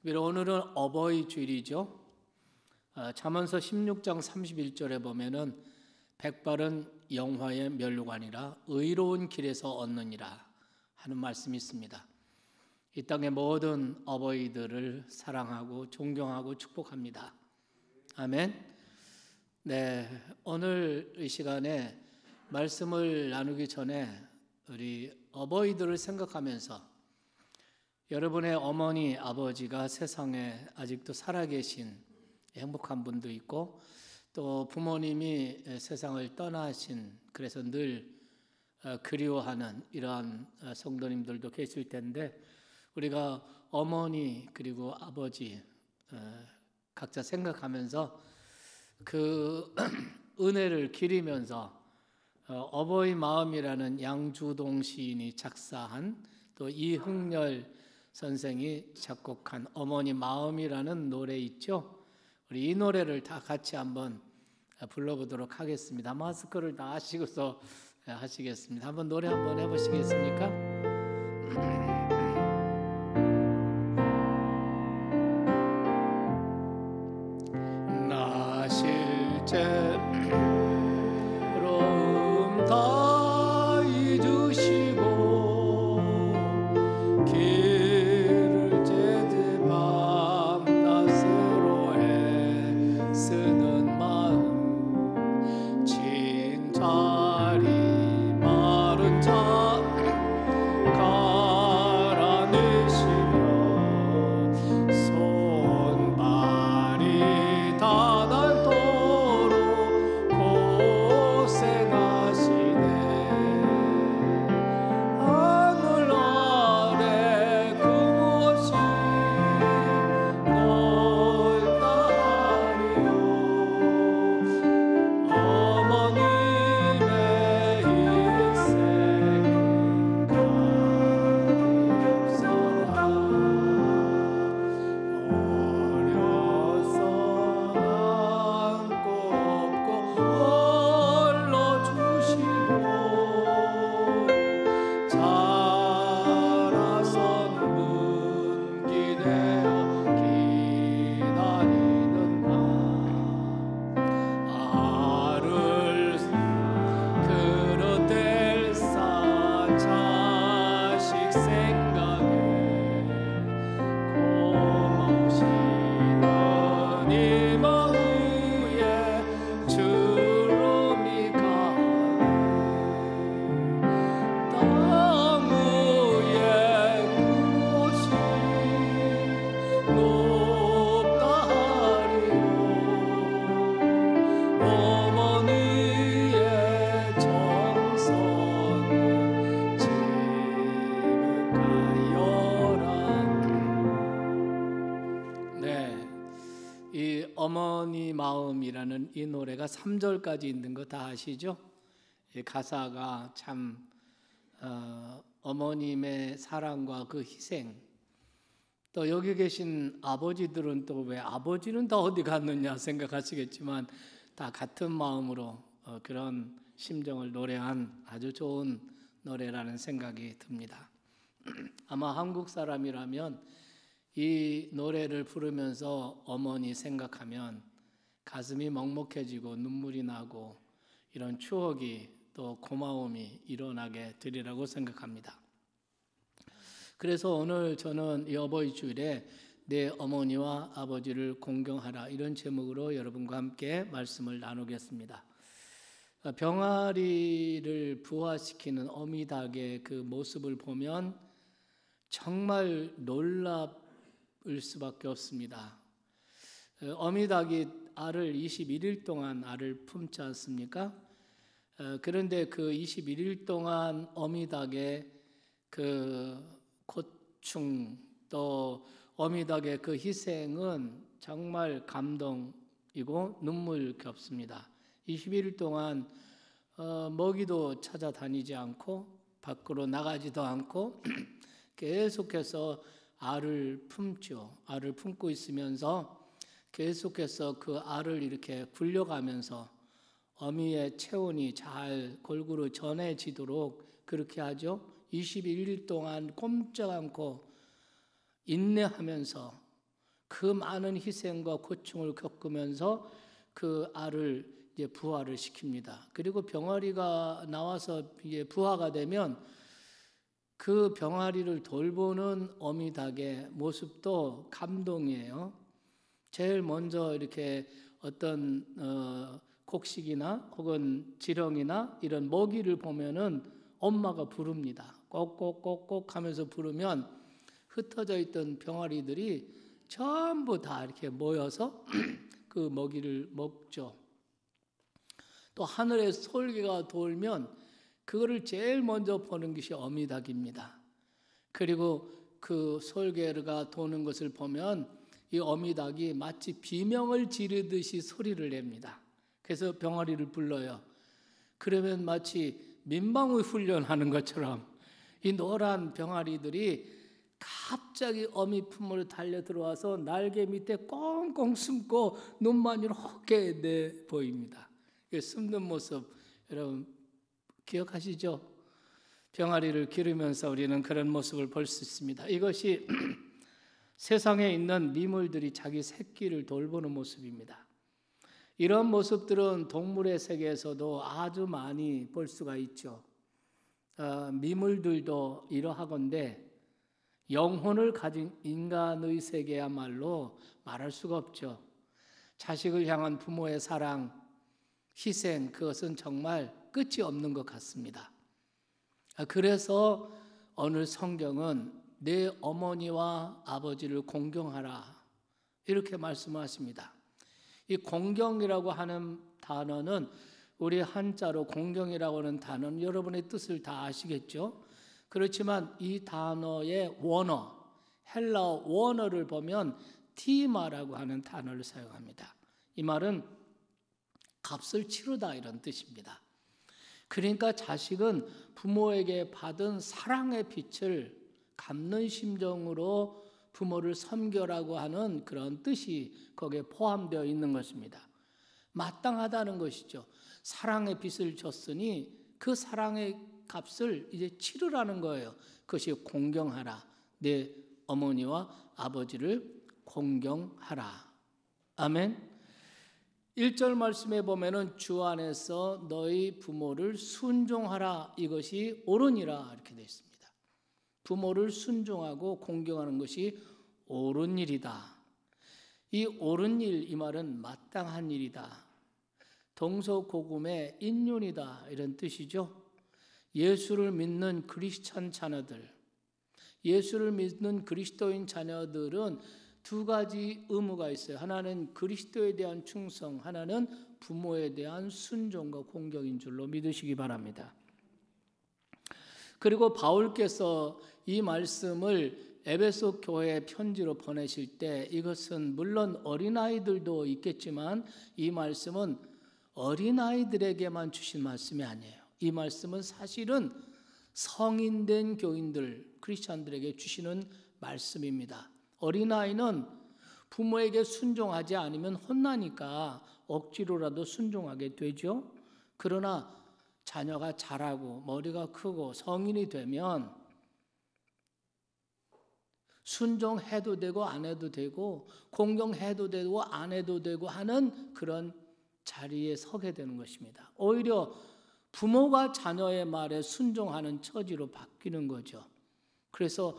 특별히 오늘은 어버이 주일이죠. 잠언서 16장 31절에 보면은 백발은 영화의 면류관이라 의로운 길에서 얻느니라 하는 말씀이 있습니다. 이 땅의 모든 어버이들을 사랑하고 존경하고 축복합니다. 아멘. 네, 오늘 이 시간에 말씀을 나누기 전에 우리 어버이들을 생각하면서 여러분의 어머니, 아버지가 세상에 아직도 살아계신 행복한 분도 있고 또 부모님이 세상을 떠나신 그래서 늘 그리워하는 이러한 성도님들도 계실 텐데 우리가 어머니 그리고 아버지 각자 생각하면서 그 은혜를 기리면서 어버이 마음이라는 양주동 시인이 작사한 또 이흥렬 선생이 작곡한 어머니 마음이라는 노래 있죠. 우리 이 노래를 다 같이 한번 불러보도록 하겠습니다. 마스크를 다 하시고서 하시겠습니다. 한번 노래 한번 해보시겠습니까? 나 실제 부러움 다 잊으시고 길을 제듯 밤낮으로 애쓰는 마음 칭찬이 마른 자 갈아내시며 손발이 닿도록 고생하시네. 하늘 아래 그 무엇이 넓다리요. 어머님의 일생 가엾어라. 어려서 안고 업고 얼러주시고 자라선 눈기대어 기다리는 날 알을 그릇될 사 자식 생각에 고마우시는 이 마음 위에 주름이 가네. 땅 위에 그곳이 높다리요. 어머니의 정성은 지극하여라. 네, 이 어머니 마음이라는 이 노래가 3절까지 있는 거 다 아시죠? 이 가사가 참 어머님의 사랑과 그 희생 또 여기 계신 아버지들은 또 왜 아버지는 다 어디 갔느냐 생각하시겠지만 다 같은 마음으로 그런 심정을 노래한 아주 좋은 노래라는 생각이 듭니다. 아마 한국 사람이라면 이 노래를 부르면서 어머니 생각하면 가슴이 먹먹해지고 눈물이 나고 이런 추억이 또 고마움이 일어나게 되리라고 생각합니다. 그래서 오늘 저는 이 어버이 주일에 내 어머니와 아버지를 공경하라 이런 제목으로 여러분과 함께 말씀을 나누겠습니다. 병아리를 부화시키는 어미닭의 그 모습을 보면 정말 놀랍을 수밖에 없습니다. 어미닭이 알을 21일 동안 알을 품지 않습니까? 그런데 그 21일 동안 어미닭의 그 고충 또 어미닭의 그 희생은 정말 감동이고 눈물겹습니다. 21일 동안 먹이도 찾아다니지 않고 밖으로 나가지도 않고 계속해서 알을 품죠. 알을 품고 있으면서 계속해서 그 알을 이렇게 굴려가면서 어미의 체온이 잘 골고루 전해지도록 그렇게 하죠. 21일 동안 꼼짝 않고 인내하면서 그 많은 희생과 고충을 겪으면서 그 알을 이제 부화를 시킵니다. 그리고 병아리가 나와서 이제 부화가 되면 그 병아리를 돌보는 어미닭의 모습도 감동이에요. 제일 먼저 이렇게 어떤 곡식이나 혹은 지렁이나 이런 먹이를 보면은 엄마가 부릅니다. 꼭꼭꼭꼭 하면서 부르면 흩어져 있던 병아리들이 전부 다 이렇게 모여서 그 먹이를 먹죠. 또 하늘에 솔개가 돌면 그거를 제일 먼저 보는 것이 어미닭입니다. 그리고 그 솔개가 도는 것을 보면 이 어미닭이 마치 비명을 지르듯이 소리를 냅니다. 그래서 병아리를 불러요. 그러면 마치 민방위 훈련하는 것처럼 이 노란 병아리들이 갑자기 어미 품으로 달려 들어와서 날개 밑에 꽁꽁 숨고 눈만 이렇게 내 보입니다. 숨는 모습 여러분 기억하시죠? 병아리를 기르면서 우리는 그런 모습을 볼 수 있습니다. 이것이 세상에 있는 미물들이 자기 새끼를 돌보는 모습입니다. 이런 모습들은 동물의 세계에서도 아주 많이 볼 수가 있죠. 미물들도 이러하건대 영혼을 가진 인간의 세계야말로 말할 수가 없죠. 자식을 향한 부모의 사랑, 희생, 그것은 정말 끝이 없는 것 같습니다. 그래서 오늘 성경은 내 어머니와 아버지를 공경하라 이렇게 말씀하십니다. 이 공경이라고 하는 단어는 우리 한자로 공경이라고 하는 단어는 여러분의 뜻을 다 아시겠죠? 그렇지만 이 단어의 원어, 헬라어 원어를 보면 티마라고 하는 단어를 사용합니다. 이 말은 값을 치르다 이런 뜻입니다. 그러니까 자식은 부모에게 받은 사랑의 빛을 갚는 심정으로 부모를 섬겨라고 하는 그런 뜻이 거기에 포함되어 있는 것입니다. 마땅하다는 것이죠. 사랑의 빛을 줬으니 그 사랑의 값을 이제 치르라는 거예요. 그것이 공경하라. 내 어머니와 아버지를 공경하라. 아멘. 1절 말씀에 보면은 주 안에서 너희 부모를 순종하라. 이것이 옳으니라 이렇게 되어 있습니다. 부모를 순종하고 공경하는 것이 옳은 일이다. 이 옳은 일, 이 말은 마땅한 일이다. 동서고금의 인륜이다 이런 뜻이죠. 예수를 믿는 크리스찬 자녀들, 예수를 믿는 그리스도인 자녀들은 두 가지 의무가 있어요. 하나는 그리스도에 대한 충성, 하나는 부모에 대한 순종과 공경인 줄로 믿으시기 바랍니다. 그리고 바울께서 이 말씀을 에베소 교회에 편지로 보내실 때 이것은 물론 어린아이들도 있겠지만 이 말씀은 어린아이들에게만 주신 말씀이 아니에요. 이 말씀은 사실은 성인된 교인들, 크리스찬들에게 주시는 말씀입니다. 어린아이는 부모에게 순종하지 않으면 혼나니까 억지로라도 순종하게 되죠. 그러나 자녀가 자라고 머리가 크고 성인이 되면 순종해도 되고 안 해도 되고 공경해도 되고 안 해도 되고 하는 그런 자리에 서게 되는 것입니다. 오히려 부모가 자녀의 말에 순종하는 처지로 바뀌는 거죠. 그래서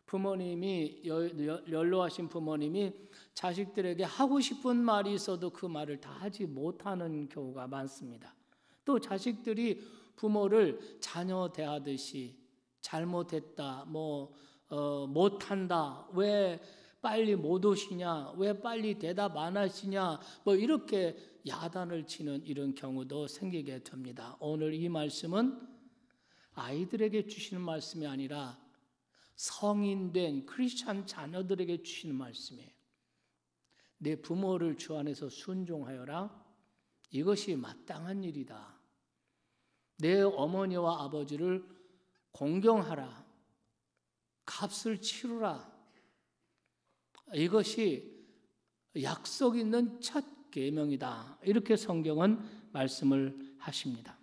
부모님이 연로하신 부모님이 자식들에게 하고 싶은 말이 있어도 그 말을 다 하지 못하는 경우가 많습니다. 또 자식들이 부모를 자녀 대하듯이 잘못했다, 못한다, 왜 빨리 못 오시냐, 왜 빨리 대답 안 하시냐, 이렇게 야단을 치는 이런 경우도 생기게 됩니다. 오늘 이 말씀은 아이들에게 주시는 말씀이 아니라 성인된 크리스찬 자녀들에게 주시는 말씀이에요. 내 부모를 주 안에서 순종하여라. 이것이 마땅한 일이다. 내 어머니와 아버지를 공경하라. 값을 치르라. 이것이 약속 있는 첫 계명이다. 이렇게 성경은 말씀을 하십니다.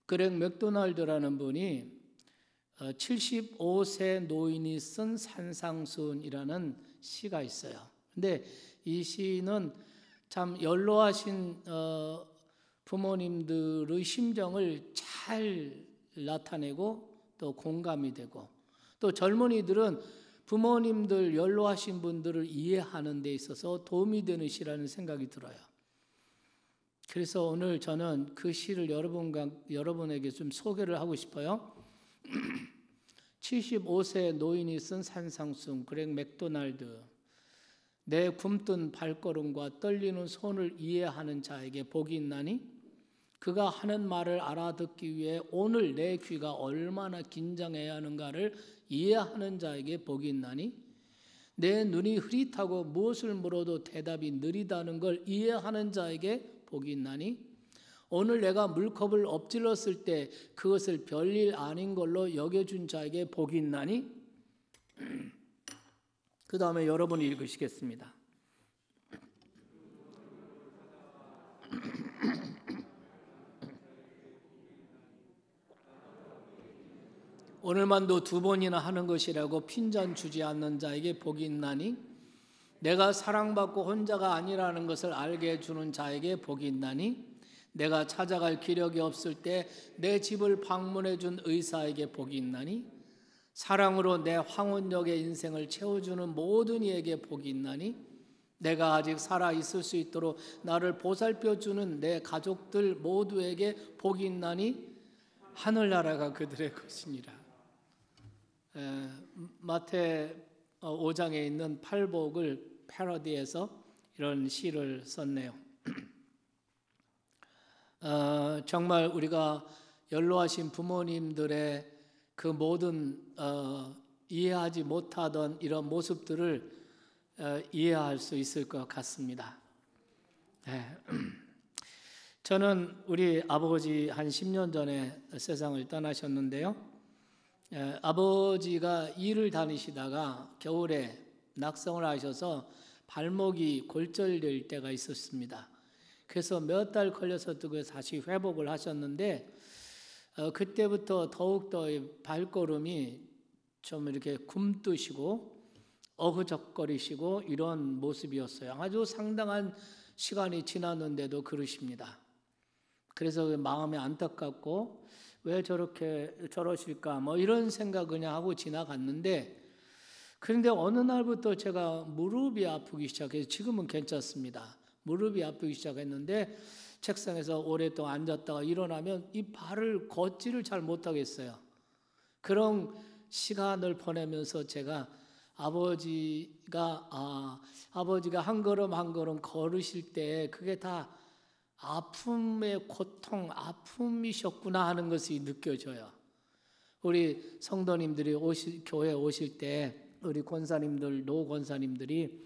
그렉 맥도날드라는 분이 75세 노인이 쓴 산상수훈이라는 시가 있어요. 근데 이 시는 참 연로하신 부모님들의 심정을 잘 나타내고 또 공감이 되고, 또 젊은이들은 부모님들 연로하신 분들을 이해하는 데 있어서 도움이 되는 시라는 생각이 들어요. 그래서 오늘 저는 그 시를 여러분에게 좀 소개를 하고 싶어요. 75세 노인이 쓴 산상수훈, 그렉 맥도날드. 내 굼뜬 발걸음과 떨리는 손을 이해하는 자에게 복이 있나니, 그가 하는 말을 알아듣기 위해 오늘 내 귀가 얼마나 긴장해야 하는가를 이해하는 자에게 복이 있나니, 내 눈이 흐릿하고 무엇을 물어도 대답이 느리다는 걸 이해하는 자에게 복이 있나니, 오늘 내가 물컵을 엎질렀을 때 그것을 별일 아닌 걸로 여겨준 자에게 복이 있나니. 그 다음에 여러분이 읽으시겠습니다. 오늘만도 2번이나 하는 것이라고 핀잔 주지 않는 자에게 복이 있나니, 내가 사랑받고 혼자가 아니라는 것을 알게 해주는 자에게 복이 있나니, 내가 찾아갈 기력이 없을 때 내 집을 방문해 준 의사에게 복이 있나니, 사랑으로 내 황혼역의 인생을 채워주는 모든 이에게 복이 있나니, 내가 아직 살아있을 수 있도록 나를 보살펴주는 내 가족들 모두에게 복이 있나니, 하늘나라가 그들의 것이니라. 마태 5장에 있는 팔복을 패러디해서 이런 시를 썼네요. 정말 우리가 연로하신 부모님들의 그 모든 이해하지 못하던 이런 모습들을 이해할 수 있을 것 같습니다. 네. 저는 우리 아버지 한 10년 전에 세상을 떠나셨는데요. 아버지가 일을 다니시다가 겨울에 낙성을 하셔서 발목이 골절될 때가 있었습니다. 그래서 몇 달 걸려서 또 다시 회복을 하셨는데, 그때부터 더욱더 발걸음이 좀 이렇게 굼뜨시고 어그적거리시고 이런 모습이었어요. 아주 상당한 시간이 지났는데도 그러십니다. 그래서 마음이 안타깝고 왜 저러실까 뭐 이런 생각 그냥 하고 지나갔는데, 그런데 어느 날부터 제가 무릎이 아프기 시작해서, 지금은 괜찮습니다. 무릎이 아프기 시작했는데 책상에서 오랫동안 앉았다가 일어나면 이 발을 걷지를 잘 못하겠어요. 그런 시간을 보내면서 제가 아버지가 한 걸음 한 걸음 걸으실 때 그게 다 아픔의 고통, 아픔이셨구나 하는 것이 느껴져요. 우리 성도님들이 교회 오실 때 우리 권사님들, 노 권사님들이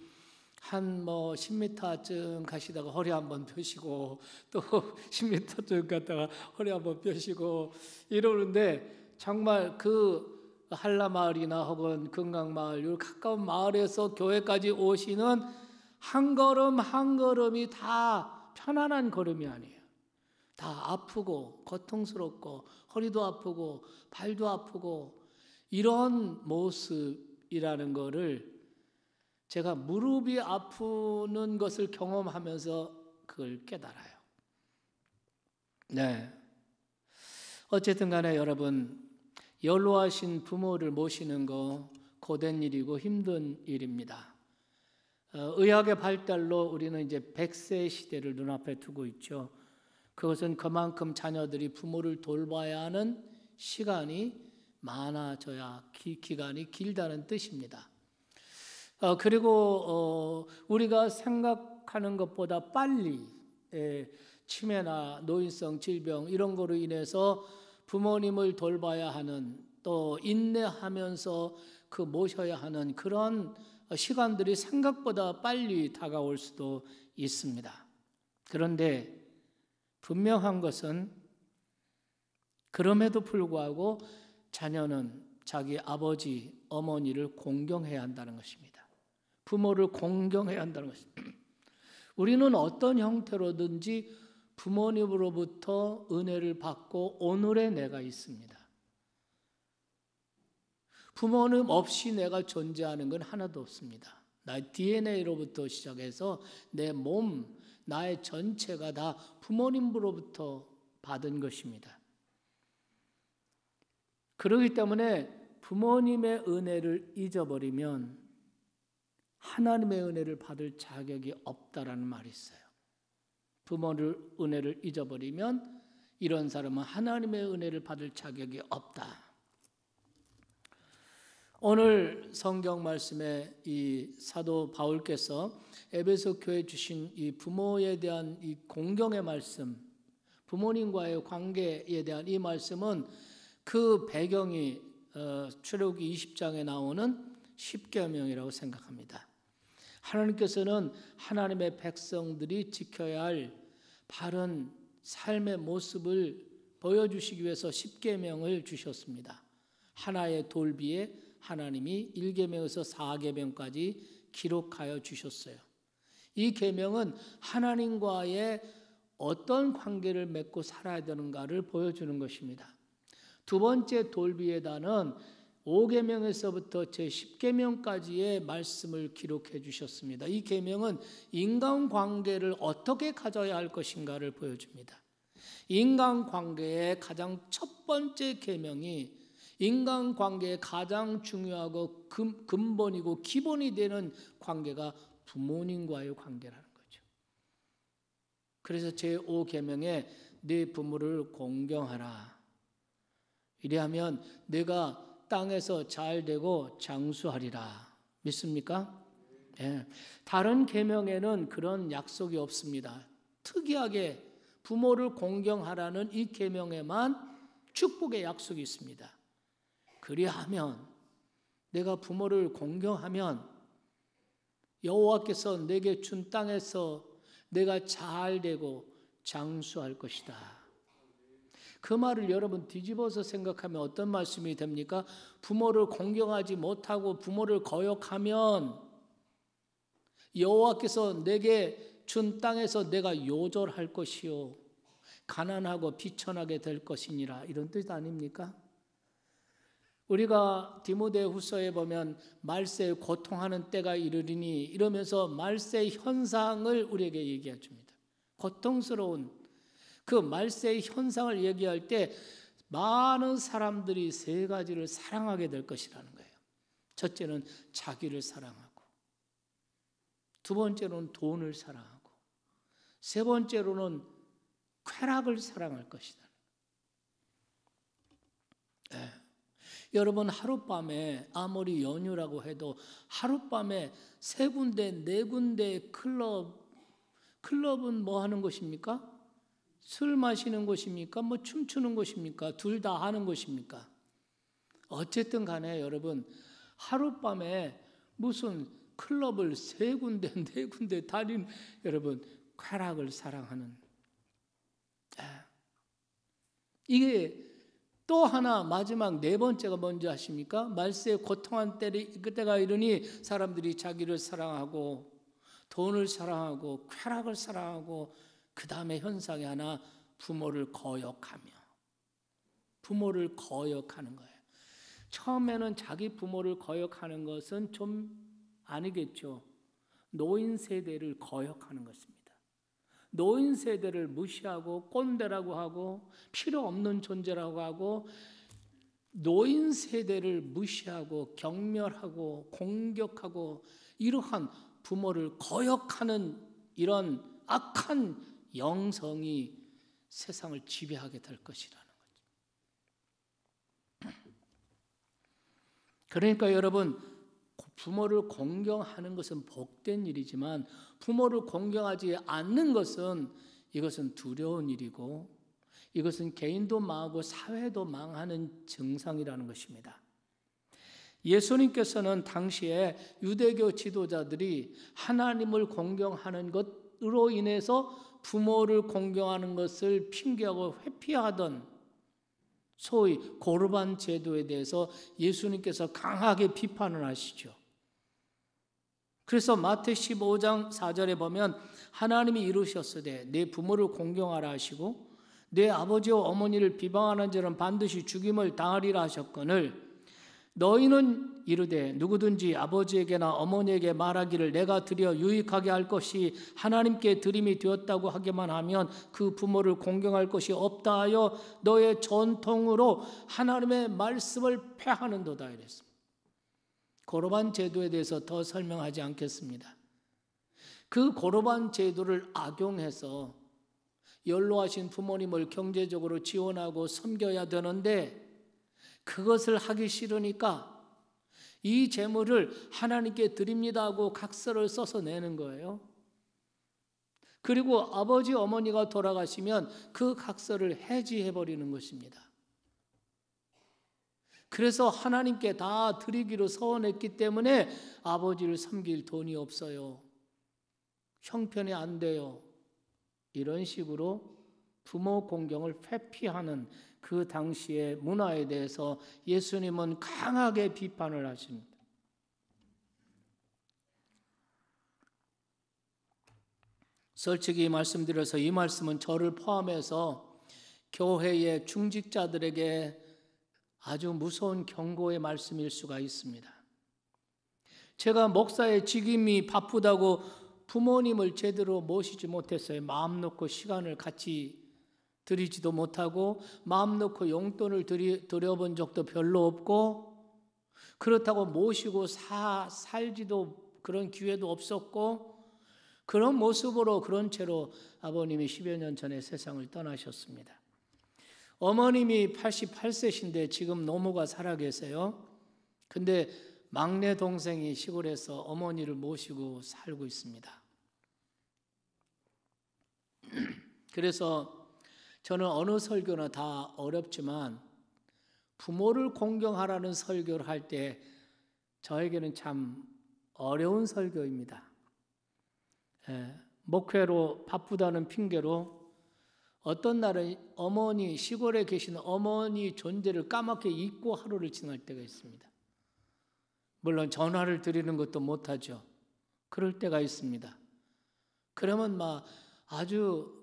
한 10m쯤 가시다가 허리 한번 펴시고 또 10m쯤 갔다가 허리 한번 펴시고 이러는데, 정말 그 한라마을이나 혹은 금강마을 이 가까운 마을에서 교회까지 오시는 한 걸음 한 걸음이 다 편안한 걸음이 아니에요. 다 아프고 고통스럽고 허리도 아프고 발도 아프고 이런 모습이라는 거를 제가 무릎이 아프는 것을 경험하면서 그걸 깨달아요. 네. 어쨌든 간에 여러분, 연로하신 부모를 모시는 거 고된 일이고 힘든 일입니다. 의학의 발달로 우리는 이제 100세 시대를 눈앞에 두고 있죠. 그것은 그만큼 자녀들이 부모를 돌봐야 하는 시간이 많아져야 기간이 길다는 뜻입니다. 그리고 우리가 생각하는 것보다 빨리 치매나 노인성 질병 이런 거로 인해서 부모님을 돌봐야 하는, 또 인내하면서 그 모셔야 하는 그런 시간들이 생각보다 빨리 다가올 수도 있습니다. 그런데 분명한 것은 그럼에도 불구하고 자녀는 자기 아버지, 어머니를 공경해야 한다는 것입니다. 부모를 공경해야 한다는 것입니다. 우리는 어떤 형태로든지 부모님으로부터 은혜를 받고 오늘의 내가 있습니다. 부모님 없이 내가 존재하는 건 하나도 없습니다. 나의 DNA로부터 시작해서 내 몸, 나의 전체가 다 부모님으로부터 받은 것입니다. 그렇기 때문에 부모님의 은혜를 잊어버리면 하나님의 은혜를 받을 자격이 없다라는 말이 있어요. 부모의 은혜를 잊어버리면 이런 사람은 하나님의 은혜를 받을 자격이 없다. 오늘 성경 말씀에 이 사도 바울께서 에베소 교회에 주신 이 부모에 대한 이 공경의 말씀, 부모님과의 관계에 대한 이 말씀은 그 배경이 출애굽기 20장에 나오는 십계명이라고 생각합니다. 하나님께서는 하나님의 백성들이 지켜야 할 바른 삶의 모습을 보여주시기 위해서 십계명을 주셨습니다. 하나의 돌비에 하나님이 1계명에서 4계명까지 기록하여 주셨어요. 이 계명은 하나님과의 어떤 관계를 맺고 살아야 되는가를 보여주는 것입니다. 두 번째 돌비에다는 5계명에서부터 제10계명까지의 말씀을 기록해 주셨습니다. 이 계명은 인간관계를 어떻게 가져야 할 것인가를 보여줍니다. 인간관계의 가장 첫 번째 계명이 인간관계의 가장 중요하고 근본이고 기본이 되는 관계가 부모님과의 관계라는 거죠. 그래서 제5계명에 네 부모를 공경하라. 이래하면 내가 땅에서 잘 되고 장수하리라. 믿습니까? 네. 다른 계명에는 그런 약속이 없습니다. 특이하게 부모를 공경하라는 이 계명에만 축복의 약속이 있습니다. 그리하면 내가 부모를 공경하면 여호와께서 내게 준 땅에서 내가 잘 되고 장수할 것이다. 그 말을 여러분 뒤집어서 생각하면 어떤 말씀이 됩니까? 부모를 공경하지 못하고 부모를 거역하면 여호와께서 내게 준 땅에서 내가 요절할 것이요 가난하고 비천하게 될 것이니라. 이런 뜻 아닙니까? 우리가 디모데후서에 보면 말세에 고통하는 때가 이르리니 이러면서 말세 현상을 우리에게 얘기해 줍니다. 고통스러운 그 말세의 현상을 얘기할 때 많은 사람들이 세 가지를 사랑하게 될 것이라는 거예요. 첫째는 자기를 사랑하고, 두 번째로는 돈을 사랑하고, 세 번째로는 쾌락을 사랑할 것이다. 네. 여러분 하룻밤에 아무리 연휴라고 해도 하룻밤에 3군데 4군데 클럽은 뭐 하는 것입니까? 술 마시는 곳입니까? 뭐 춤추는 곳입니까? 둘 다 하는 곳입니까? 어쨌든 간에 여러분 하룻밤에 무슨 클럽을 3군데 4군데 다닌 여러분 쾌락을 사랑하는 이게 또 하나 마지막 4번째가 뭔지 아십니까? 말세에 고통한 그때가 이르니 사람들이 자기를 사랑하고 돈을 사랑하고 쾌락을 사랑하고 그 다음에 현상이 하나 부모를 거역하며 부모를 거역하는 거예요. 처음에는 자기 부모를 거역하는 것은 좀 아니겠죠. 노인 세대를 거역하는 것입니다. 노인 세대를 무시하고 꼰대라고 하고 필요 없는 존재라고 하고 노인 세대를 무시하고 경멸하고 공격하고 이러한 부모를 거역하는 이런 악한 영성이 세상을 지배하게 될 것이라는 거죠. 그러니까 여러분 부모를 공경하는 것은 복된 일이지만 부모를 공경하지 않는 것은 이것은 두려운 일이고 이것은 개인도 망하고 사회도 망하는 증상이라는 것입니다. 예수님께서는 당시에 유대교 지도자들이 하나님을 공경하는 것으로 인해서 부모를 공경하는 것을 핑계하고 회피하던 소위 고르반 제도에 대해서 예수님께서 강하게 비판을 하시죠. 그래서 마태 15장 4절에 보면 하나님이 이루셨으되 내 부모를 공경하라 하시고 내 아버지와 어머니를 비방하는 자는 반드시 죽임을 당하리라 하셨거늘 너희는 이르되 누구든지 아버지에게나 어머니에게 말하기를 내가 드려 유익하게 할 것이 하나님께 드림이 되었다고 하기만 하면 그 부모를 공경할 것이 없다 하여 너의 전통으로 하나님의 말씀을 폐하는도다 이랬습니다. 고르반 제도에 대해서 더 설명하지 않겠습니다. 그 고르반 제도를 악용해서 연로하신 부모님을 경제적으로 지원하고 섬겨야 되는데 그것을 하기 싫으니까 이 재물을 하나님께 드립니다 하고 각서를 써서 내는 거예요. 그리고 아버지 어머니가 돌아가시면 그 각서를 해지해버리는 것입니다. 그래서 하나님께 다 드리기로 서원했기 때문에 아버지를 섬길 돈이 없어요. 형편이 안 돼요. 이런 식으로 부모 공경을 회피하는 그 당시의 문화에 대해서 예수님은 강하게 비판을 하십니다. 솔직히 말씀드려서 이 말씀은 저를 포함해서 교회의 중직자들에게 아주 무서운 경고의 말씀일 수가 있습니다. 제가 목사의 직임이 바쁘다고 부모님을 제대로 모시지 못했어요. 마음 놓고 시간을 같이 드리지도 못하고 마음 놓고 용돈을 드려본 적도 별로 없고 그렇다고 모시고 살지도 그런 기회도 없었고 그런 모습으로 그런 채로 아버님이 10여 년 전에 세상을 떠나셨습니다. 어머님이 88세신데 지금 노모가 살아계세요. 근데 막내 동생이 시골에서 어머니를 모시고 살고 있습니다. 그래서 저는 어느 설교나 다 어렵지만 부모를 공경하라는 설교를 할 때 저에게는 참 어려운 설교입니다. 목회로 바쁘다는 핑계로 어떤 날은 시골에 계신 어머니 존재를 까맣게 잊고 하루를 지날 때가 있습니다. 물론 전화를 드리는 것도 못하죠. 그럴 때가 있습니다. 그러면 아주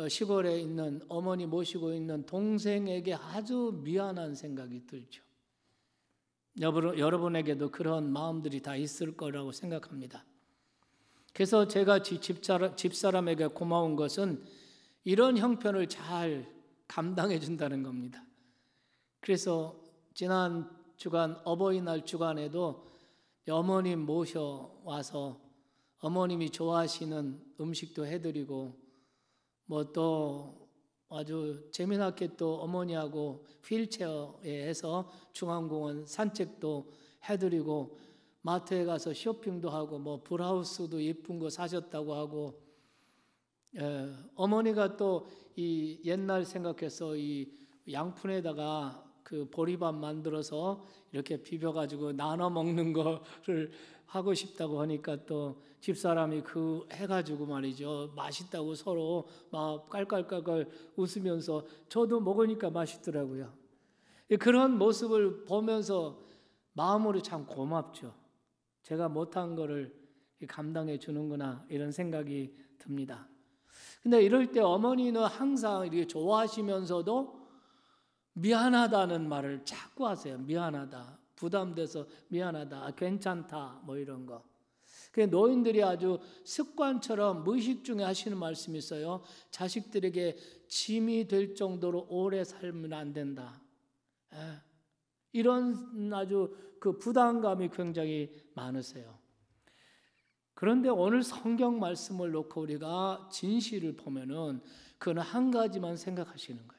시골에 있는 어머니 모시고 있는 동생에게 아주 미안한 생각이 들죠. 여러분에게도 그런 마음들이 다 있을 거라고 생각합니다. 그래서 제가 집사람에게 고마운 것은 이런 형편을 잘 감당해 준다는 겁니다. 그래서 지난 주간 어버이날 주간에도 어머님 모셔와서 어머님이 좋아하시는 음식도 해드리고 또 아주 재미나게 또 어머니하고 휠체어에 해서 중앙공원 산책도 해드리고 마트에 가서 쇼핑도 하고 브라우스도 예쁜 거 사셨다고 하고 어머니가 또 이 옛날 생각해서 이 양푼에다가 그 보리밥 만들어서 이렇게 비벼가지고 나눠 먹는 거를 하고 싶다고 하니까 또 집사람이 그 해가지고 말이죠. 맛있다고 서로 막 깔깔깔깔 웃으면서 저도 먹으니까 맛있더라고요. 그런 모습을 보면서 마음으로 참 고맙죠. 제가 못한 거를 감당해 주는구나 이런 생각이 듭니다. 근데 이럴 때 어머니는 항상 이렇게 좋아하시면서도 미안하다는 말을 자꾸 하세요. 미안하다. 부담돼서 미안하다. 괜찮다. 이런 거. 노인들이 아주 습관처럼 무의식 중에 하시는 말씀이 있어요. 자식들에게 짐이 될 정도로 오래 살면 안 된다. 이런 아주 그 부담감이 굉장히 많으세요. 그런데 오늘 성경 말씀을 놓고 우리가 진실을 보면은 그건 한 가지만 생각하시는 거예요.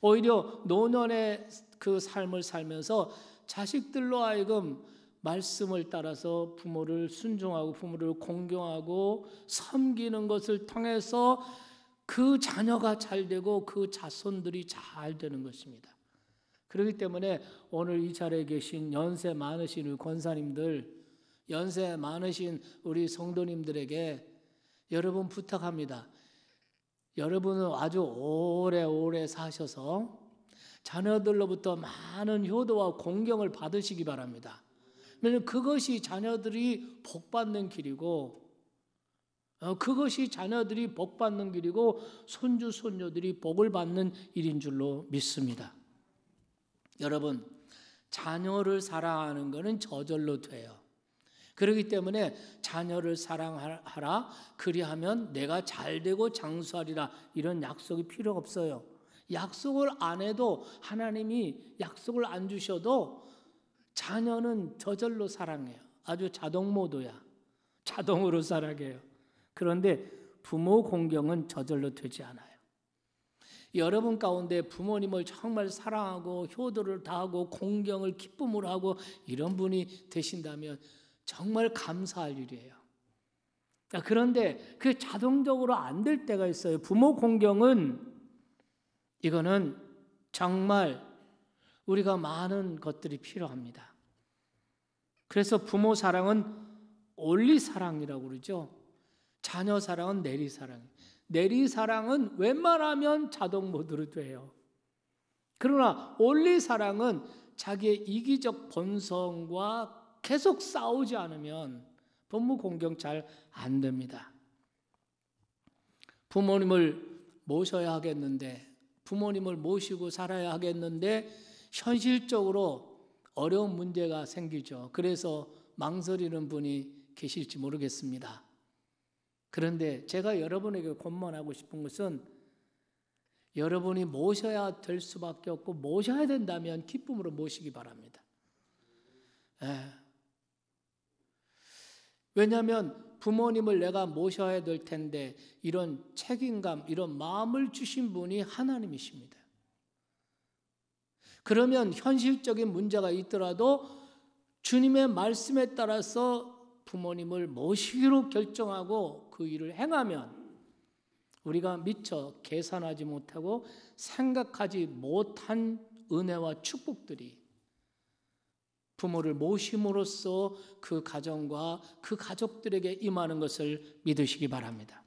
오히려 노년의 그 삶을 살면서 자식들로 하여금 말씀을 따라서 부모를 순종하고 부모를 공경하고 섬기는 것을 통해서 그 자녀가 잘 되고 그 자손들이 잘 되는 것입니다. 그렇기 때문에 오늘 이 자리에 계신 연세 많으신 우리 권사님들, 연세 많으신 우리 성도님들에게 여러분 부탁합니다. 여러분은 아주 오래오래 사셔서 자녀들로부터 많은 효도와 공경을 받으시기 바랍니다. 왜냐하면 그것이 자녀들이 복받는 길이고 그것이 자녀들이 복받는 길이고 손주 손녀들이 복을 받는 일인 줄로 믿습니다. 여러분, 자녀를 사랑하는 것은 저절로 돼요. 그렇기 때문에 자녀를 사랑하라, 그리하면 내가 잘되고 장수하리라, 이런 약속이 필요 없어요. 약속을 안 해도, 하나님이 약속을 안 주셔도 자녀는 저절로 사랑해요. 아주 자동 모드야. 자동으로 사랑해요. 그런데 부모 공경은 저절로 되지 않아요. 여러분 가운데 부모님을 정말 사랑하고 효도를 다하고 공경을 기쁨으로 하고 이런 분이 되신다면 정말 감사할 일이에요. 그런데 그게 자동적으로 안 될 때가 있어요. 부모 공경은, 이거는 정말 우리가 많은 것들이 필요합니다. 그래서 부모 사랑은 온리 사랑이라고 그러죠. 자녀 사랑은 내리 사랑. 내리 사랑은 웬만하면 자동 모드로 돼요. 그러나 온리 사랑은 자기의 이기적 본성과 계속 싸우지 않으면 부모 공경 잘 안 됩니다. 부모님을 모셔야 하겠는데, 부모님을 모시고 살아야 하겠는데 현실적으로 어려운 문제가 생기죠. 그래서 망설이는 분이 계실지 모르겠습니다. 그런데 제가 여러분에게 권면하고 싶은 것은, 여러분이 모셔야 될 수밖에 없고 모셔야 된다면 기쁨으로 모시기 바랍니다. 왜냐하면 부모님을 내가 모셔야 될 텐데 이런 책임감, 이런 마음을 주신 분이 하나님이십니다. 그러면 현실적인 문제가 있더라도 주님의 말씀에 따라서 부모님을 모시기로 결정하고 그 일을 행하면 우리가 미처 계산하지 못하고 생각하지 못한 은혜와 축복들이 부모를 모심으로써 그 가정과 그 가족들에게 임하는 것을 믿으시기 바랍니다.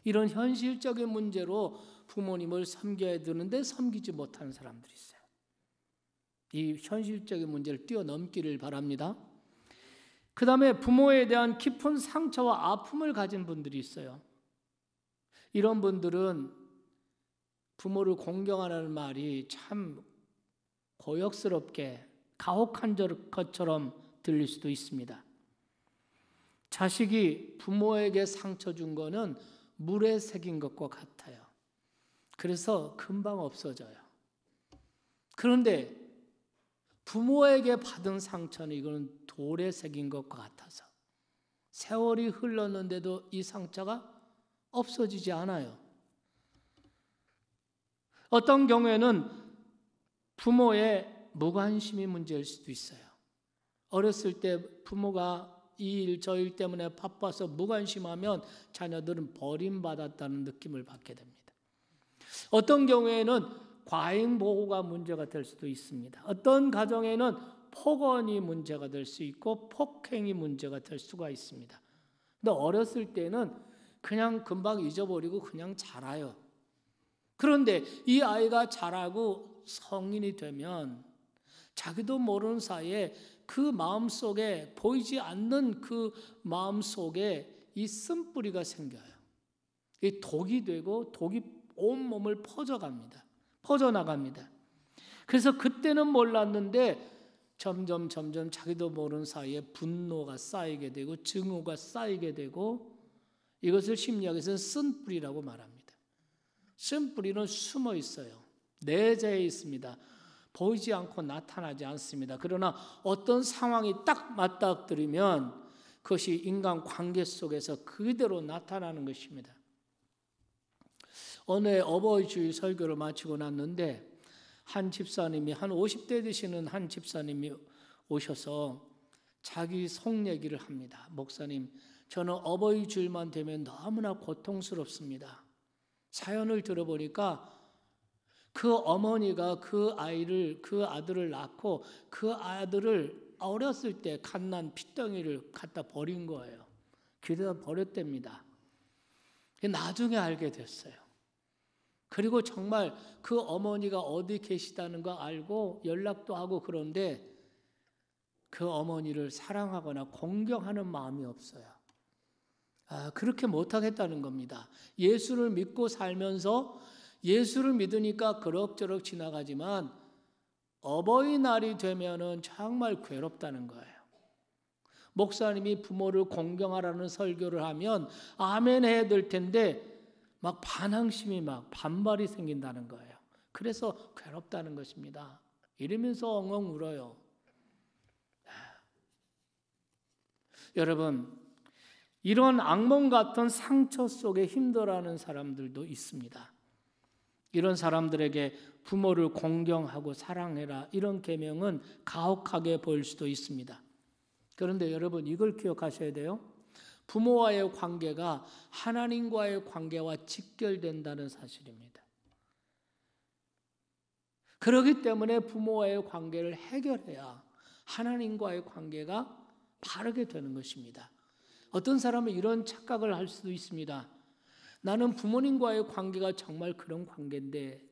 이런 현실적인 문제로 부모님을 섬겨야 되는데 섬기지 못하는 사람들이 있어요. 이 현실적인 문제를 뛰어넘기를 바랍니다. 그 다음에 부모에 대한 깊은 상처와 아픔을 가진 분들이 있어요. 이런 분들은 부모를 공경하는 말이 참 고역스럽게 가혹한 것처럼 들릴 수도 있습니다. 자식이 부모에게 상처 준 거는 물에 새긴 것과 같아요. 그래서 금방 없어져요. 그런데 부모에게 받은 상처는 이거는 돌에 새긴 것과 같아서 세월이 흘렀는데도 이 상처가 없어지지 않아요. 어떤 경우에는 부모의 무관심이 문제일 수도 있어요. 어렸을 때 부모가 이 일 저 일 때문에 바빠서 무관심하면 자녀들은 버림받았다는 느낌을 받게 됩니다. 어떤 경우에는 과잉 보호가 문제가 될 수도 있습니다. 어떤 가정에는 폭언이 문제가 될 수 있고 폭행이 문제가 될 수가 있습니다. 근데 어렸을 때는 그냥 금방 잊어버리고 그냥 자라요. 그런데 이 아이가 자라고 성인이 되면 자기도 모르는 사이에 그 마음속에, 보이지 않는 그 마음속에 이 쓴뿌리가 생겨요. 이 독이 되고 독이 온 몸을 퍼져나갑니다. 그래서 그때는 몰랐는데 점점 자기도 모르는 사이에 분노가 쌓이게 되고 증오가 쌓이게 되고, 이것을 심리학에서는 쓴뿌리라고 말합니다. 쓴뿌리는 숨어 있어요. 내재해 있습니다. 보이지 않고 나타나지 않습니다. 그러나 어떤 상황이 딱 맞닥뜨리면 그것이 인간 관계 속에서 그대로 나타나는 것입니다. 어느 어버이 주일 설교를 마치고 났는데 한 집사님이, 한 50대 되시는 한 집사님이 오셔서 자기 속 얘기를 합니다. 목사님, 저는 어버이 주일만 되면 너무나 고통스럽습니다. 사연을 들어보니까 그 어머니가 그 아들을 낳고 그 아들을 어렸을 때 갓난 핏덩이를 갖다 버린 거예요. 길에다 버렸답니다. 나중에 알게 됐어요. 그리고 정말 그 어머니가 어디 계시다는 거 알고 연락도 하고, 그런데 그 어머니를 사랑하거나 공경하는 마음이 없어요. 그렇게 못하겠다는 겁니다. 예수를 믿고 살면서 예수를 믿으니까 그럭저럭 지나가지만 어버이날이 되면은 정말 괴롭다는 거예요. 목사님이 부모를 공경하라는 설교를 하면 아멘 해야 될 텐데 막 반항심이 막 반발이 생긴다는 거예요. 그래서 괴롭다는 것입니다. 이러면서 엉엉 울어요. 여러분, 이런 악몽 같은 상처 속에 힘들어하는 사람들도 있습니다. 이런 사람들에게 부모를 공경하고 사랑해라 이런 계명은 가혹하게 보일 수도 있습니다. 그런데 여러분, 이걸 기억하셔야 돼요. 부모와의 관계가 하나님과의 관계와 직결된다는 사실입니다. 그렇기 때문에 부모와의 관계를 해결해야 하나님과의 관계가 바르게 되는 것입니다. 어떤 사람은 이런 착각을 할 수도 있습니다. 나는 부모님과의 관계가 정말 그런 관계인데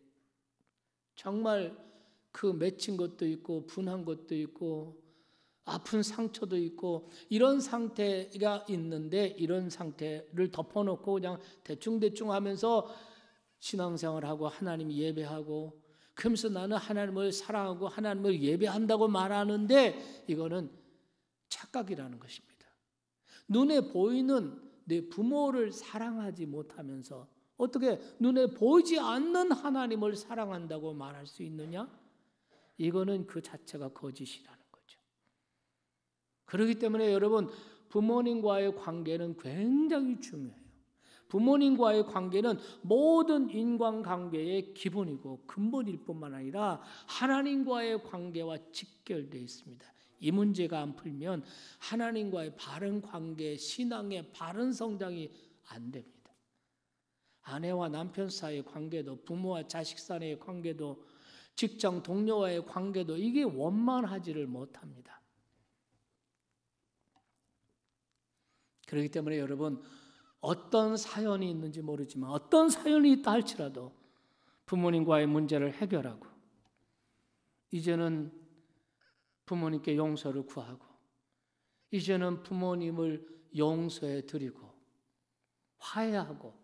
정말 그 맺힌 것도 있고 분한 것도 있고 아픈 상처도 있고 이런 상태가 있는데 이런 상태를 덮어놓고 그냥 대충대충 하면서 신앙생활하고 하나님 예배하고 그러면서 나는 하나님을 사랑하고 하나님을 예배한다고 말하는데 이거는 착각이라는 것입니다. 눈에 보이는 내 부모를 사랑하지 못하면서 어떻게 눈에 보이지 않는 하나님을 사랑한다고 말할 수 있느냐? 이거는 그 자체가 거짓이라는 거죠. 그렇기 때문에 여러분, 부모님과의 관계는 굉장히 중요해요. 부모님과의 관계는 모든 인간관계의 기본이고 근본일 뿐만 아니라 하나님과의 관계와 직결되어 있습니다. 이 문제가 안 풀면 하나님과의 바른 관계, 신앙의 바른 성장이 안 됩니다. 아내와 남편 사이의 관계도, 부모와 자식 사이의 관계도, 직장 동료와의 관계도 이게 원만하지를 못합니다. 그렇기 때문에 여러분, 어떤 사연이 있는지 모르지만 어떤 사연이 있다 할지라도 부모님과의 문제를 해결하고 이제는 부모님께 용서를 구하고 이제는 부모님을 용서해 드리고 화해하고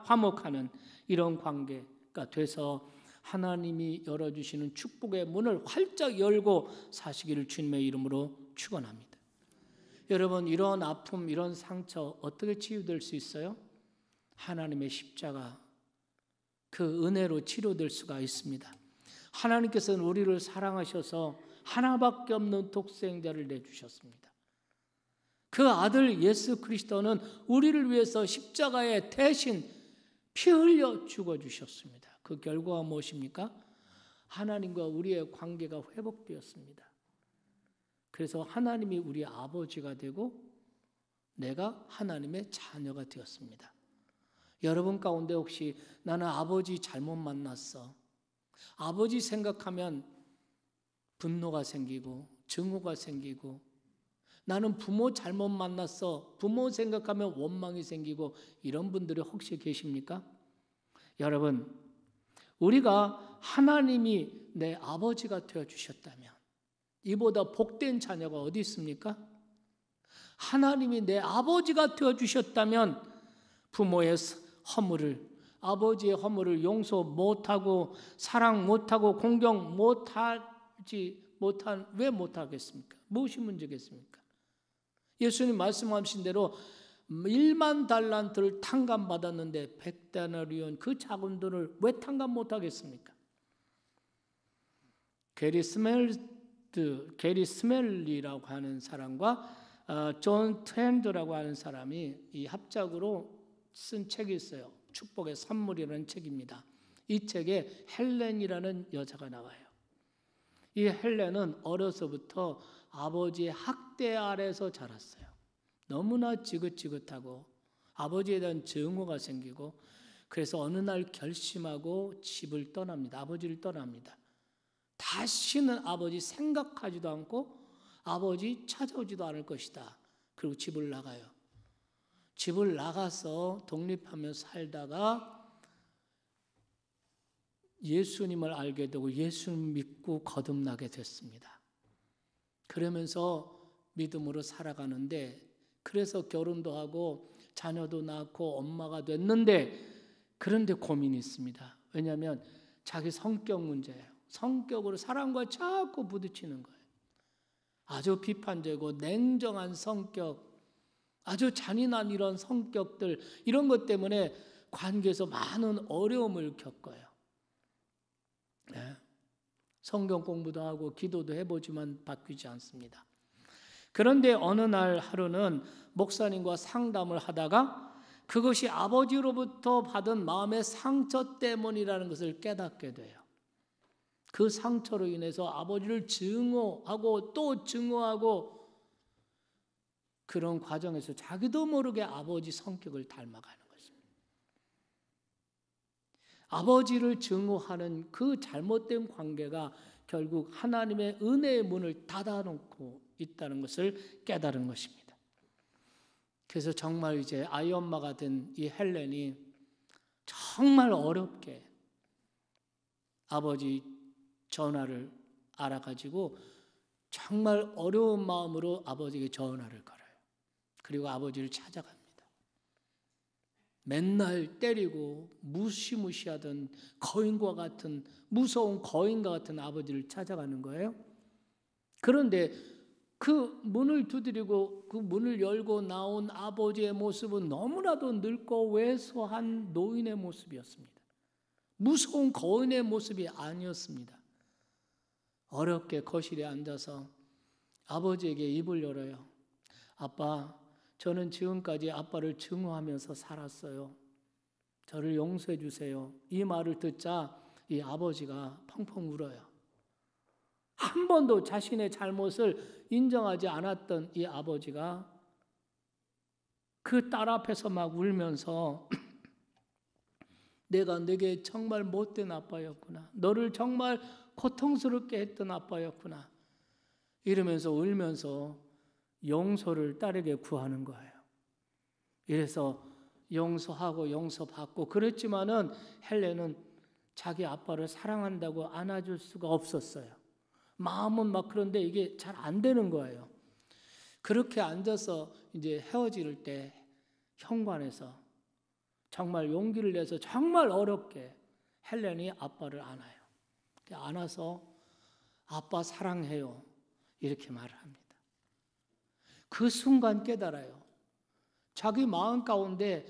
화목하는 이런 관계가 돼서 하나님이 열어주시는 축복의 문을 활짝 열고 사시기를 주님의 이름으로 축원합니다. 여러분, 이런 아픔, 이런 상처 어떻게 치유될 수 있어요? 하나님의 십자가 그 은혜로 치료될 수가 있습니다. 하나님께서는 우리를 사랑하셔서 하나밖에 없는 독생자를 내주셨습니다. 그 아들 예수 그리스도는 우리를 위해서 십자가에 대신 피 흘려 죽어주셨습니다. 그 결과가 무엇입니까? 하나님과 우리의 관계가 회복되었습니다. 그래서 하나님이 우리 아버지가 되고 내가 하나님의 자녀가 되었습니다. 여러분 가운데 혹시 나는 아버지 잘못 만났어, 아버지 생각하면 분노가 생기고 증오가 생기고 나는 부모 잘못 만났어, 부모 생각하면 원망이 생기고 이런 분들이 혹시 계십니까? 여러분, 우리가 하나님이 내 아버지가 되어주셨다면 이보다 복된 자녀가 어디 있습니까? 하나님이 내 아버지가 되어주셨다면 부모의 허물을, 아버지의 허물을 용서 못하고 사랑 못하고 공경 왜 못하겠습니까? 무엇이 문제겠습니까? 예수님 말씀하신 대로 1만 달란트를 탕감받았는데 100데나리온 그 작은 돈을 왜 탕감 못하겠습니까? 게리 스멜리라고 하는 사람과 존 트렌드라고 하는 사람이 이 합작으로 쓴 책이 있어요. 축복의 선물이라는 책입니다. 이 책에 헬렌이라는 여자가 나와요. 이 헬렌은 어려서부터 아버지의 학대 아래에서 자랐어요. 너무나 지긋지긋하고 아버지에 대한 증오가 생기고 그래서 어느 날 결심하고 집을 떠납니다. 아버지를 떠납니다. 다시는 아버지 생각하지도 않고 아버지 찾아오지도 않을 것이다. 그리고 집을 나가요. 집을 나가서 독립하며 살다가 예수님을 알게 되고 예수님 믿고 거듭나게 됐습니다. 그러면서 믿음으로 살아가는데 그래서 결혼도 하고 자녀도 낳고 엄마가 됐는데 그런데 고민이 있습니다. 왜냐하면 자기 성격 문제예요. 성격으로 사람과 자꾸 부딪히는 거예요. 아주 비판적이고 냉정한 성격, 아주 잔인한 이런 성격들, 이런 것 때문에 관계에서 많은 어려움을 겪어요. 네. 성경 공부도 하고 기도도 해보지만 바뀌지 않습니다. 그런데 어느 날 하루는 목사님과 상담을 하다가 그것이 아버지로부터 받은 마음의 상처 때문이라는 것을 깨닫게 돼요. 그 상처로 인해서 아버지를 증오하고 또 증오하고 그런 과정에서 자기도 모르게 아버지 성격을 닮아가는 것입니다. 아버지를 증오하는 그 잘못된 관계가 결국 하나님의 은혜의 문을 닫아놓고 있다는 것을 깨달은 것입니다. 그래서 정말 이제 아이 엄마가 된 이 헬렌이 정말 어렵게 아버지 전화를 알아가지고 정말 어려운 마음으로 아버지에게 전화를 걸어요. 그리고 아버지를 찾아갑니다. 맨날 때리고 무시무시하던 거인과 같은, 무서운 거인과 같은 아버지를 찾아가는 거예요. 그런데 그 문을 두드리고 그 문을 열고 나온 아버지의 모습은 너무나도 늙고 왜소한 노인의 모습이었습니다. 무서운 거인의 모습이 아니었습니다. 어렵게 거실에 앉아서 아버지에게 입을 열어요. 아빠, 저는 지금까지 아빠를 증오하면서 살았어요. 저를 용서해 주세요. 이 말을 듣자 이 아버지가 펑펑 울어요. 한 번도 자신의 잘못을 인정하지 않았던 이 아버지가 그 딸 앞에서 막 울면서 내가 네게 정말 못된 아빠였구나. 너를 정말 고통스럽게 했던 아빠였구나. 이러면서 울면서 용서를 딸에게 구하는 거예요. 이래서 용서하고 용서받고 그랬지만은 헬렌은 자기 아빠를 사랑한다고 안아줄 수가 없었어요. 마음은 막 그런데 이게 잘 안 되는 거예요. 그렇게 앉아서 이제 헤어질 때 현관에서 정말 용기를 내서 정말 어렵게 헬렌이 아빠를 안아요. 안아서 아빠 사랑해요. 이렇게 말을 합니다. 그 순간 깨달아요. 자기 마음 가운데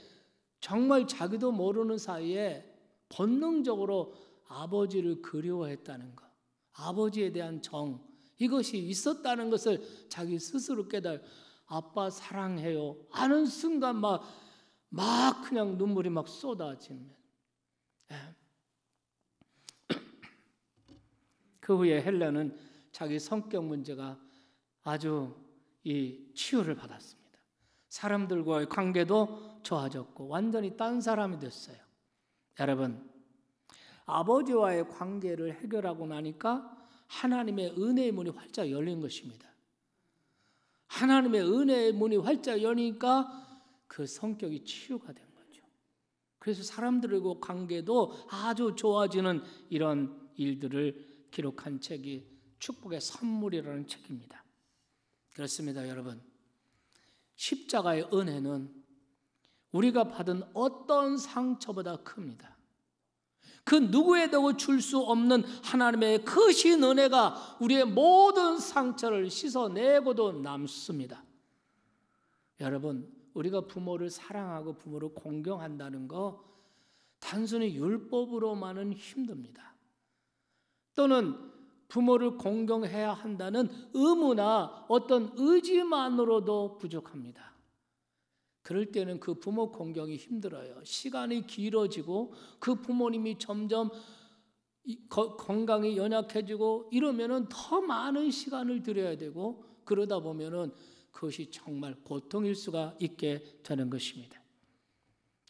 정말 자기도 모르는 사이에 본능적으로 아버지를 그리워했다는 것, 아버지에 대한 정, 이것이 있었다는 것을 자기 스스로 깨달아요. 아빠 사랑해요 하는 순간 막 그냥 눈물이 막 쏟아지는. 그 후에 헬렌은 자기 성격 문제가 아주 치유를 받았습니다. 사람들과의 관계도 좋아졌고 완전히 딴 사람이 됐어요. 여러분, 아버지와의 관계를 해결하고 나니까 하나님의 은혜의 문이 활짝 열린 것입니다. 하나님의 은혜의 문이 활짝 열리니까 그 성격이 치유가 된 거죠. 그래서 사람들과 관계도 아주 좋아지는 이런 일들을 기록한 책이 축복의 선물이라는 책입니다. 그렇습니다, 여러분. 십자가의 은혜는 우리가 받은 어떤 상처보다 큽니다. 그 누구에도 줄 수 없는 하나님의 크신 은혜가 우리의 모든 상처를 씻어내고도 남습니다. 여러분, 우리가 부모를 사랑하고 부모를 공경한다는 거 단순히 율법으로만은 힘듭니다. 또는 부모를 공경해야 한다는 의무나 어떤 의지만으로도 부족합니다. 그럴 때는 그 부모 공경이 힘들어요. 시간이 길어지고 그 부모님이 점점 건강이 연약해지고 이러면은 더 많은 시간을 들여야 되고 그러다 보면은 그것이 정말 고통일 수가 있게 되는 것입니다.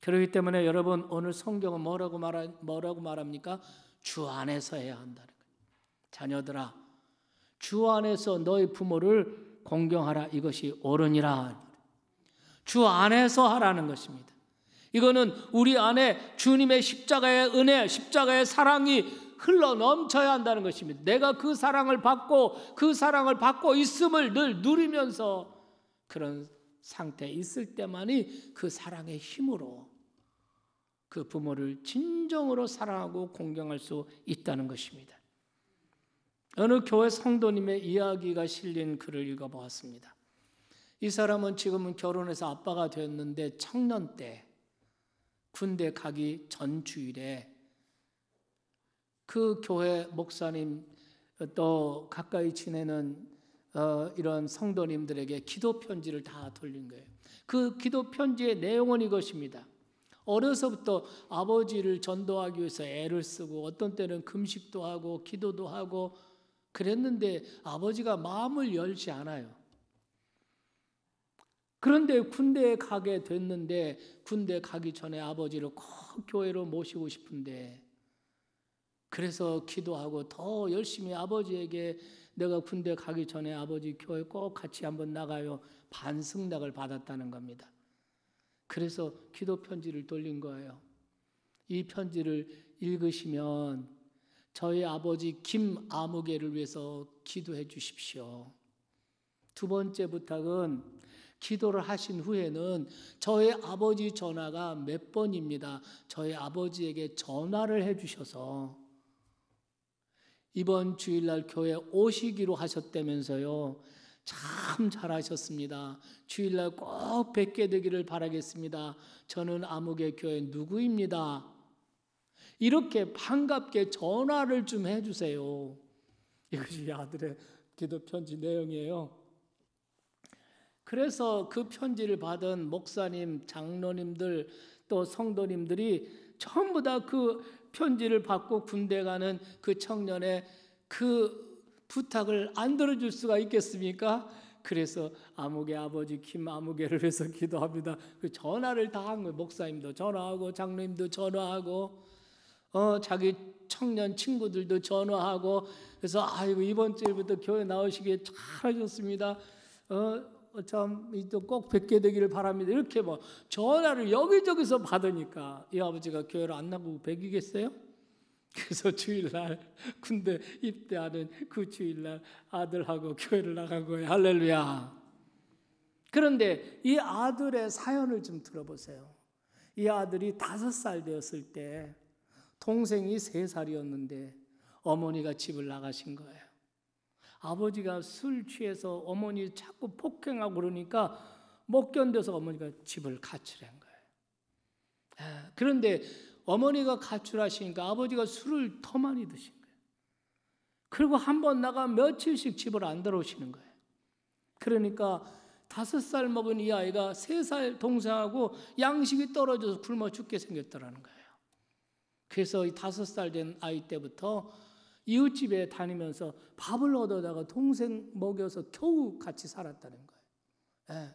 그렇기 때문에 여러분, 오늘 성경은 뭐라고 말합니까? 주 안에서 해야 한다는 거예요. 자녀들아, 주 안에서 너희 부모를 공경하라. 이것이 옳으니라. 주 안에서 하라는 것입니다. 이거는 우리 안에 주님의 십자가의 은혜, 십자가의 사랑이 흘러 넘쳐야 한다는 것입니다. 내가 그 사랑을 받고 있음을 늘 누리면서 그런 상태에 있을 때만이 그 사랑의 힘으로 그 부모를 진정으로 사랑하고 공경할 수 있다는 것입니다. 어느 교회 성도님의 이야기가 실린 글을 읽어보았습니다. 이 사람은 지금은 결혼해서 아빠가 되었는데 청년 때 군대 가기 전 주일에 그 교회 목사님 또 가까이 지내는 이런 성도님들에게 기도 편지를 다 돌린 거예요. 그 기도 편지의 내용은 이것입니다. 어려서부터 아버지를 전도하기 위해서 애를 쓰고 어떤 때는 금식도 하고 기도도 하고 그랬는데 아버지가 마음을 열지 않아요. 그런데 군대에 가게 됐는데 군대 가기 전에 아버지를 꼭 교회로 모시고 싶은데 그래서 기도하고 더 열심히 아버지에게 내가 군대 가기 전에 아버지 교회 꼭 같이 한번 나가요. 반승낙을 받았다는 겁니다. 그래서 기도 편지를 돌린 거예요. 이 편지를 읽으시면 저희 아버지 김아무개를 위해서 기도해 주십시오. 두 번째 부탁은 기도를 하신 후에는 저희 아버지 전화가 몇 번입니다. 저희 아버지에게 전화를 해 주셔서 이번 주일날 교회 오시기로 하셨다면서요. 참 잘하셨습니다. 주일날 꼭 뵙게 되기를 바라겠습니다. 저는 아무개 교회 누구입니다. 이렇게 반갑게 전화를 좀 해주세요. 이것이 아들의 기도 편지 내용이에요. 그래서 그 편지를 받은 목사님, 장로님들 또 성도님들이 전부 다 그 편지를 받고 군대 가는 그 청년의 그 부탁을 안 들어줄 수가 있겠습니까? 그래서 아무개 아버지 김아무개를 위해서 기도합니다. 그 전화를 다 한 거예요. 목사님도 전화하고 장로님도 전화하고 자기 청년 친구들도 전화하고 그래서 아이고 이번 주일부터 교회 나오시기에 잘하셨습니다. 참 또 꼭 뵙게 되기를 바랍니다. 이렇게 뭐 전화를 여기저기서 받으니까 이 아버지가 교회를 안 나가고 뵙이겠어요? 그래서 주일날 군대 입대하는 그 주일날 아들하고 교회를 나간 거예요. 할렐루야. 그런데 이 아들의 사연을 좀 들어보세요. 이 아들이 5살 되었을 때 동생이 3살이었는데 어머니가 집을 나가신 거예요. 아버지가 술 취해서 어머니 자꾸 폭행하고 그러니까 못 견뎌서 어머니가 집을 가출한 거예요. 그런데 어머니가 가출하시니까 아버지가 술을 더 많이 드신 거예요. 그리고 한번 나가 며칠씩 집을 안 들어오시는 거예요. 그러니까 5살 먹은 이 아이가 3살 동생하고 양식이 떨어져서 굶어 죽게 생겼더라는 거예요. 그래서 이 5살 된 아이 때부터 이웃집에 다니면서 밥을 얻어다가 동생 먹여서 겨우 같이 살았다는 거예요.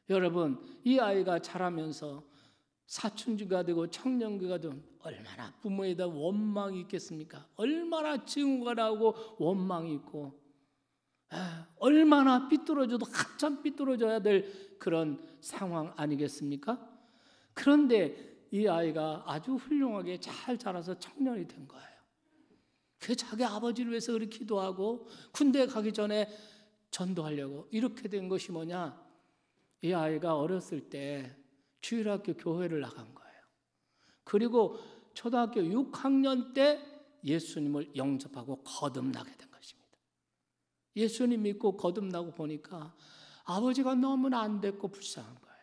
여러분, 이 아이가 자라면서 사춘기가 되고 청년기가 되면 얼마나 부모에 대한 원망이 있겠습니까? 얼마나 증오가 나오고 원망이 있고 얼마나 삐뚤어져도 한참 삐뚤어져야 될 그런 상황 아니겠습니까? 그런데 이 아이가 아주 훌륭하게 잘 자라서 청년이 된 거예요. 그 자기 아버지를 위해서 그렇게 기도하고 군대 가기 전에 전도하려고 이렇게 된 것이 뭐냐? 이 아이가 어렸을 때 주일학교 교회를 나간 거예요. 그리고 초등학교 6학년 때 예수님을 영접하고 거듭나게 된 것입니다. 예수님 믿고 거듭나고 보니까 아버지가 너무나 안 됐고 불쌍한 거예요.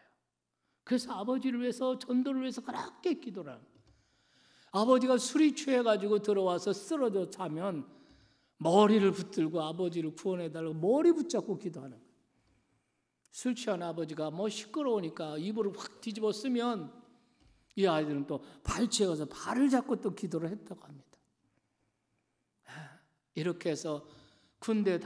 그래서 아버지를 위해서 전도를 위해서 그렇게 기도를 합니다. 아버지가 술이 취해가지고 들어와서 쓰러져 자면 머리를 붙들고 아버지를 구원해달라고 머리 붙잡고 기도하는 거예요. 술 취한 아버지가 뭐 시끄러우니까 이불을 확 뒤집어 쓰면 이 아이들은 또 발치에 가서 발을 잡고 또 기도를 했다고 합니다. 이렇게 해서 군대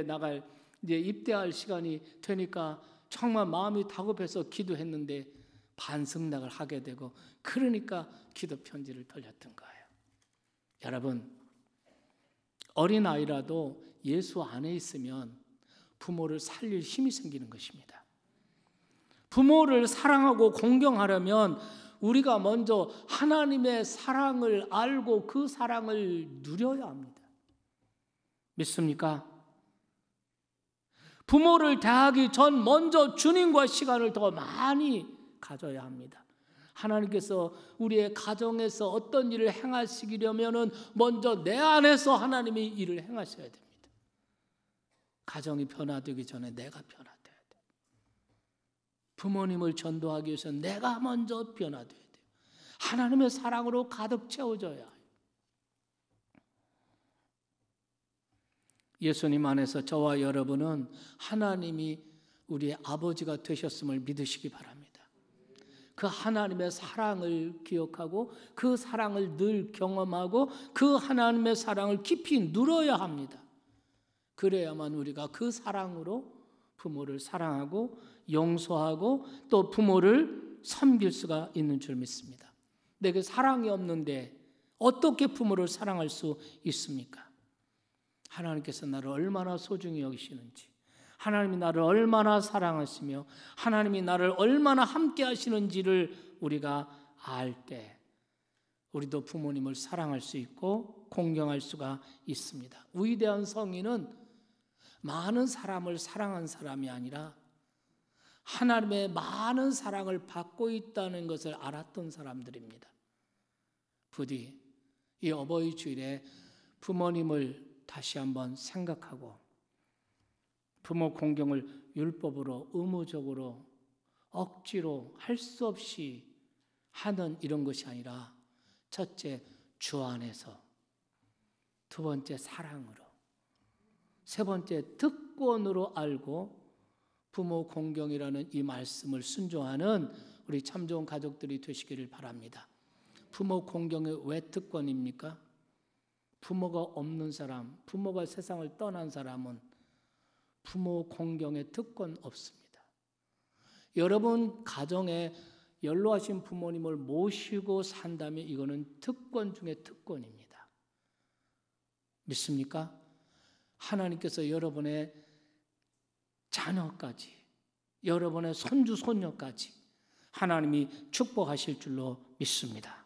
나갈 이제 입대할 시간이 되니까 정말 마음이 다급해서 기도했는데 반승낙을 하게 되고 그러니까 기도 편지를 돌렸던 거예요. 여러분, 어린아이라도 예수 안에 있으면 부모를 살릴 힘이 생기는 것입니다. 부모를 사랑하고 공경하려면 우리가 먼저 하나님의 사랑을 알고 그 사랑을 누려야 합니다. 믿습니까? 부모를 대하기 전 먼저 주님과 시간을 더 많이 가져야 합니다. 하나님께서 우리의 가정에서 어떤 일을 행하시려면은 먼저 내 안에서 하나님이 일을 행하셔야 됩니다. 가정이 변화되기 전에 내가 변화돼야 돼. 부모님을 전도하기 위해서 내가 먼저 변화돼야 돼요. 하나님의 사랑으로 가득 채워져야 해요. 예수님 안에서 저와 여러분은 하나님이 우리의 아버지가 되셨음을 믿으시기 바랍니다. 그 하나님의 사랑을 기억하고 그 사랑을 늘 경험하고 그 하나님의 사랑을 깊이 누려야 합니다. 그래야만 우리가 그 사랑으로 부모를 사랑하고 용서하고 또 부모를 섬길 수가 있는 줄 믿습니다. 내게 사랑이 없는데 어떻게 부모를 사랑할 수 있습니까? 하나님께서 나를 얼마나 소중히 여기시는지, 하나님이 나를 얼마나 사랑하시며 하나님이 나를 얼마나 함께 하시는지를 우리가 알 때 우리도 부모님을 사랑할 수 있고 공경할 수가 있습니다. 위대한 성인은 많은 사람을 사랑한 사람이 아니라 하나님의 많은 사랑을 받고 있다는 것을 알았던 사람들입니다. 부디 이 어버이 주일에 부모님을 다시 한번 생각하고 부모 공경을 율법으로 의무적으로 억지로 할 수 없이 하는 이런 것이 아니라 첫째 주 안에서, 두 번째 사랑으로, 세 번째 특권으로 알고 부모 공경이라는 이 말씀을 순종하는 우리 참 좋은 가족들이 되시기를 바랍니다. 부모 공경이 왜 특권입니까? 부모가 없는 사람, 부모가 세상을 떠난 사람은 부모 공경의 특권 없습니다. 여러분 가정에 연로하신 부모님을 모시고 산다면 이거는 특권 중에 특권입니다. 믿습니까? 하나님께서 여러분의 자녀까지, 여러분의 손주 손녀까지 하나님이 축복하실 줄로 믿습니다.